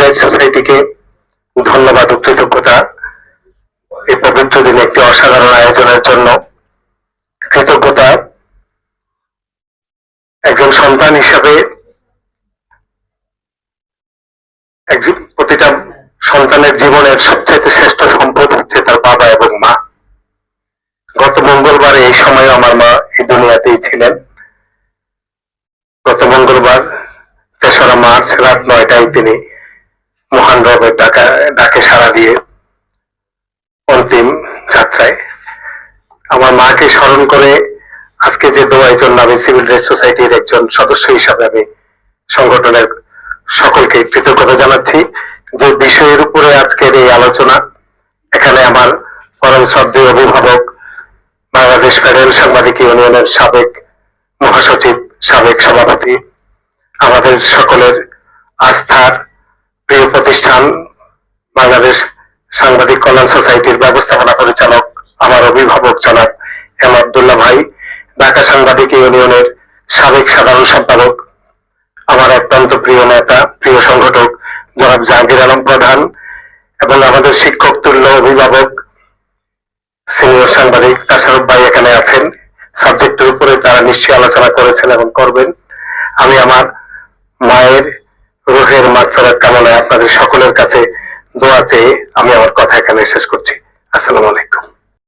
Rights সোসাইটিকে ধন্যবাদ ও কৃতজ্ঞতা এই পবিত্র দিনে একটি অসাধারণ আয়োজনের জন্য। কৃতজ্ঞতা একজন সন্তান হিসাবে, প্রতিটা সন্তানের জীবনের সবচেয়ে শ্রেষ্ঠ সম্পদ হচ্ছে তার বাবা এবং মা। গত মঙ্গলবার এই সময় আমার মা এই দুনিয়াতেই ছিলেন। গত মঙ্গলবার ৩রা মার্চ রাত ৯টায় তিনি মহান রবের ডাকে সাড়া দিয়ে অন্তিম যাত্রায়। আমার মাকে স্মরণ করে আজকে যে দোয়ার জন্য আমি সিভিল রাইটস সোসাইটির একজন সদস্য হিসাবে আমি সংগঠনের সকলকে কৃতজ্ঞতা জানাচ্ছি। যে বিষয়ের উপরে আজকের এই আলোচনা, এখানে আমার পরম শ্রদ্ধেয় অভিভাবক, বাংলাদেশ ফেডারেল সাংবাদিক ইউনিয়নের সাবেক মহাসচিব, সাবেক সভাপতি, আমাদের সকলের আস্থার প্রিয় প্রতিষ্ঠান বাংলাদেশ সাংবাদিক কল্যাণ সোসাইটির ব্যবস্থাপনা পরিচালক, আমার অভিভাবক জনাব এম আব্দুল্লাহ ভাই, ঢাকা সাংবাদিক ইউনিয়নের সাবেক সাধারণ সম্পাদক, আমার অত্যন্ত প্রিয় নেতা, প্রিয় সংগঠক জনাব জাহাঙ্গীর আলম প্রধান, এবং আমাদের শিক্ষক তুল্য অভিভাবক সিনিয়র সাংবাদিক তাশারফ ভাই এখানে আছেন। সাবজেক্টের উপরে তারা নিশ্চয়ই আলোচনা করেছেন এবং করবেন। আমি আমার মায়ের রুহের মাগফিরাত কামনায় আপনাদের সকলের কাছে দোয়া চেয়ে আমি আমার কথা এখানে শেষ করছি। আসসালামু আলাইকুম।